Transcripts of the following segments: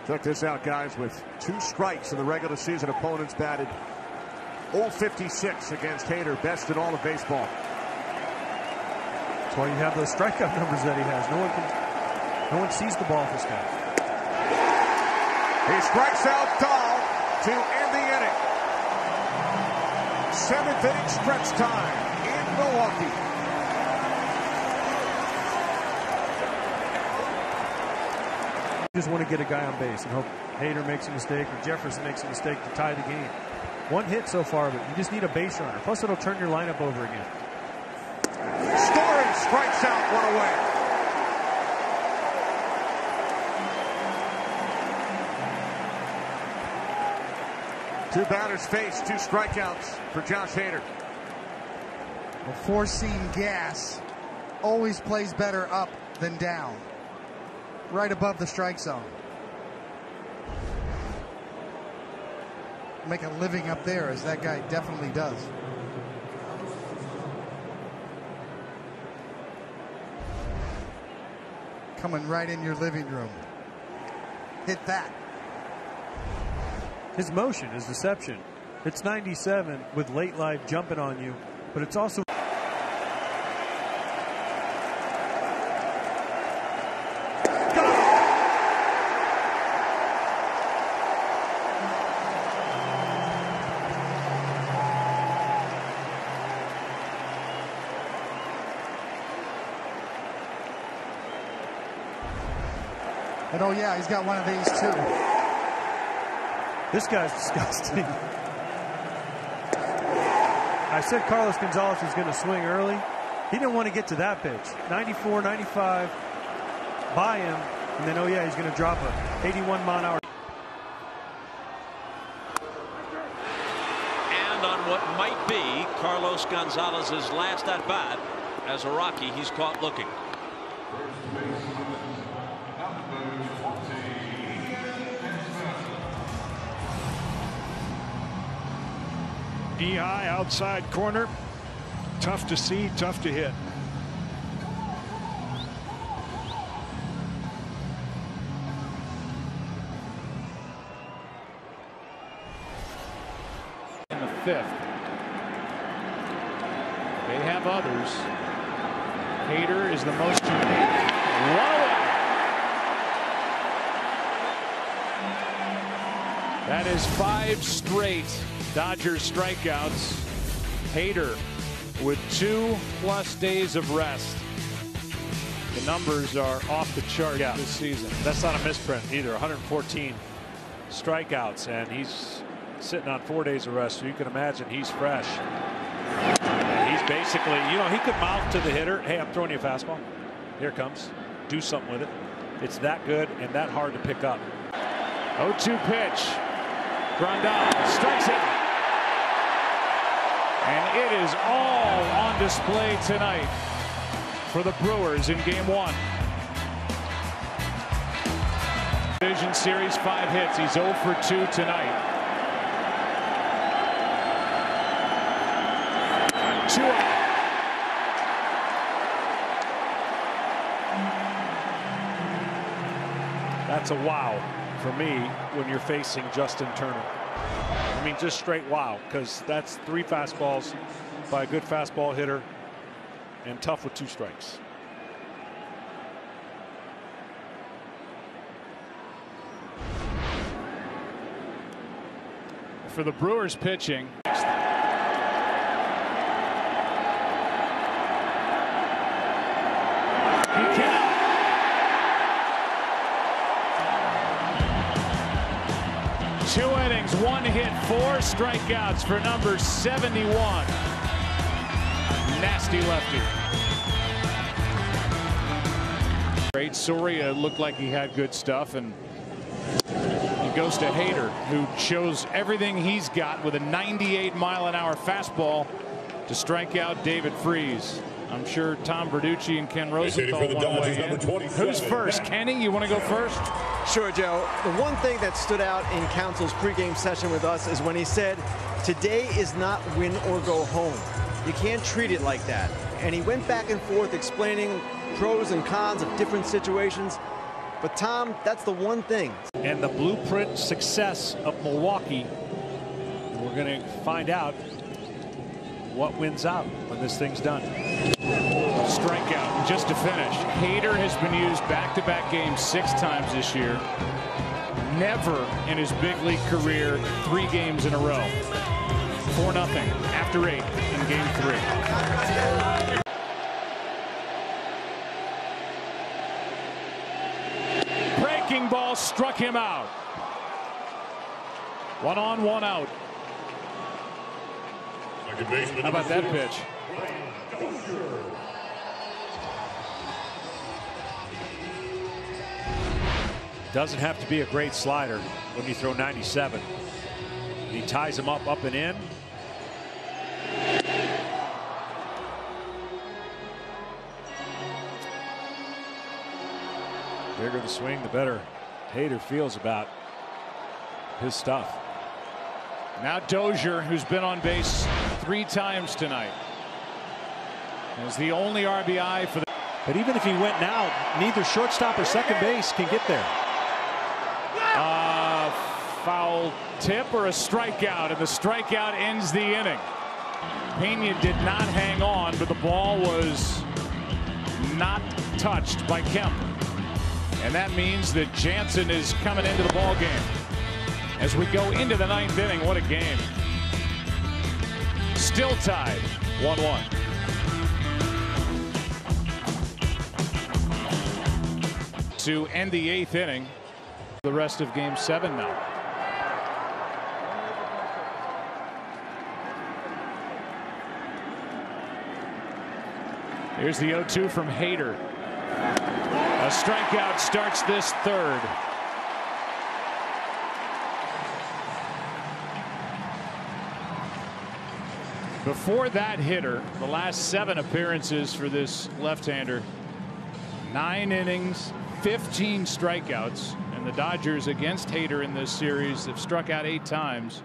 Took this out, guys, with 2 strikes in the regular season. Opponents batted 0-56 against Hader, best in all of baseball. That's why you have those strikeout numbers that he has. No one sees the ball with this guy. He strikes out Dahl to end the inning. 7th inning stretch time in Milwaukee. You just want to get a guy on base and hope Hader makes a mistake or Jefferson makes a mistake to tie the game. 1 hit so far, but you just need a base runner. Plus, it'll turn your lineup over again. Story strikes out, 1 away. Two batters face, 2 strikeouts for Josh Hader. A 4-seam gas always plays better up than down. Right above the strike zone. Make a living up there, as that guy definitely does. Coming right in your living room. Hit that. His motion is deception. It's 97 with late life jumping on you, but it's also and oh yeah, he's got one of these too. This guy's disgusting. I said Carlos Gonzalez was going to swing early. He didn't want to get to that pitch. 94, 95 by him, and then oh yeah, he's going to drop a 81-mile-an-hour. And on what might be Carlos Gonzalez's last at bat as a Rocky, he's caught looking. Knee high outside corner. Tough to see, tough to hit. In the 5th. They have others. Hader is the most unique. That is 5 straight Dodgers strikeouts. Hader with 2+ days of rest. The numbers are off the chart this season. That's not a misprint either. 114 strikeouts, and he's sitting on 4 days of rest, so you can imagine he's fresh. And he's basically, you know, he could mouth to the hitter, hey, I'm throwing you a fastball. Here it comes. Do something with it. It's that good and that hard to pick up. 0-2 pitch. Grandal strikes it. And it is all on display tonight for the Brewers in Game 1. Division Series, 5 hits. He's 0 for 2 tonight. 2 out. That's a wow for me when you're facing Justin Turner. I mean, just straight wow, because that's 3 fastballs by a good fastball hitter and tough with 2 strikes. For the Brewers pitching. Two innings, 1 hit, 4 strikeouts for number 71. Nasty lefty. Great. Soria looked like he had good stuff, and it goes to Hader, who shows everything he's got with a 98-mile-an-hour fastball to strike out David Freese. I'm sure Tom Verducci and Ken Rosenthal want to weigh in. Who's first? Kenny, you want to go first? Sure, Joe. The one thing that stood out in Council's pregame session with us is when he said, today is not win or go home. You can't treat it like that. And he went back and forth explaining pros and cons of different situations. But Tom, that's the one thing. And the blueprint success of Milwaukee, we're going to find out what wins out when this thing's done. Strikeout just to finish. Hader has been used back-to-back games 6 times this year. Never in his big league career 3 games in a row. 4-0 after 8 in game 3. Breaking ball struck him out. 1 on, 1 out. How about that pitch? Doesn't have to be a great slider when you throw 97. He ties him up and in. The bigger the swing, the better Hader feels about his stuff. Now Dozier, who's been on base 3 times tonight, is the only RBI for the. But even if he went now, neither shortstop or second base can get there. Foul tip or a strikeout, and the strikeout ends the inning. Pena did not hang on, but the ball was not touched by Kemp. And that means that Jansen is coming into the ball game. As we go into the 9th inning, what a game. Still tied, 1-1. To end the 8th inning, the rest of game 7 now. Here's the 0-2 from Hader. A strikeout starts this 3rd. Before that hitter, the last 7 appearances for this left-hander, 9 innings, 15 strikeouts, and the Dodgers against Hader in this series have struck out 8 times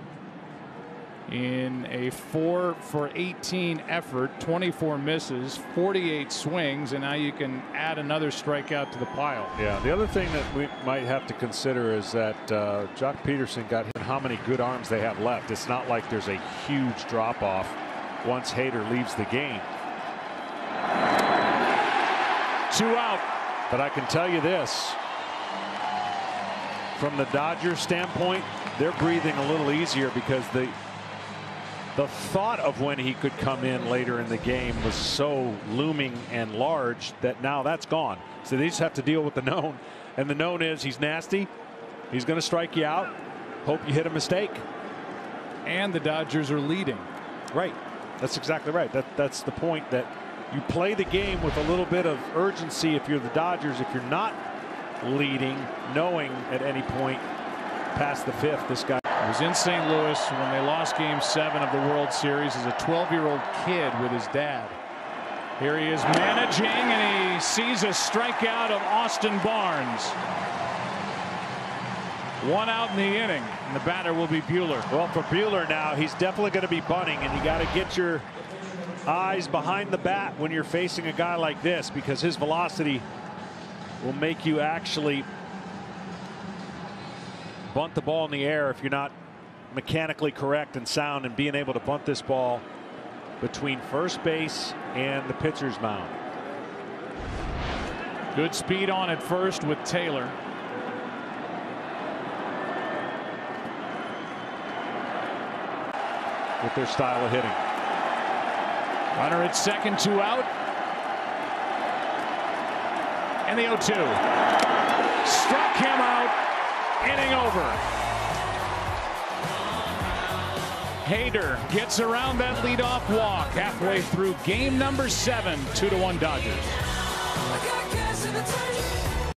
in a 4-for-18 effort, 24 misses, 48 swings, and now you can add another strikeout to the pile. Yeah, the other thing that we might have to consider is that Jock Peterson got hit, how many good arms they have left. It's not like there's a huge drop-off once Hader leaves the game. 2 out. But I can tell you this, from the Dodgers standpoint, they're breathing a little easier because the thought of when he could come in later in the game was so looming and large that now that's gone. So they just have to deal with the known, and the known is he's nasty, he's going to strike you out, hope you hit a mistake. And the Dodgers are leading. Right, that's exactly right. That's the point, that you play the game with a little bit of urgency if you're the Dodgers. If you're not leading, knowing at any point past the 5th this guy was in St. Louis when they lost game 7 of the World Series as a 12-year-old kid with his dad. Here he is managing, and he sees a strikeout of Austin Barnes. 1 out in the inning, and the batter will be Buehler. Well, for Buehler now, he's definitely going to be bunting, and you got to get your eyes behind the bat when you're facing a guy like this, because his velocity will make you actually bunt the ball in the air if you're not mechanically correct and sound, and being able to bunt this ball between first base and the pitcher's mound. Good speed on at first with Taylor. With their style of hitting. Runner at second, 2 out. And the 0-2. Struck him out. Inning over. Hader gets around that leadoff walk halfway through game number 7. 2-1 Dodgers.